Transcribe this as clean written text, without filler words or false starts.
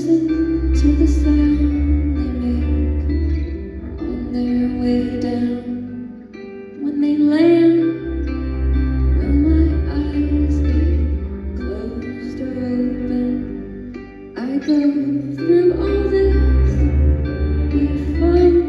listen to the sound they make on their way down. When they land, will my eyes be closed or open? I go through all this before.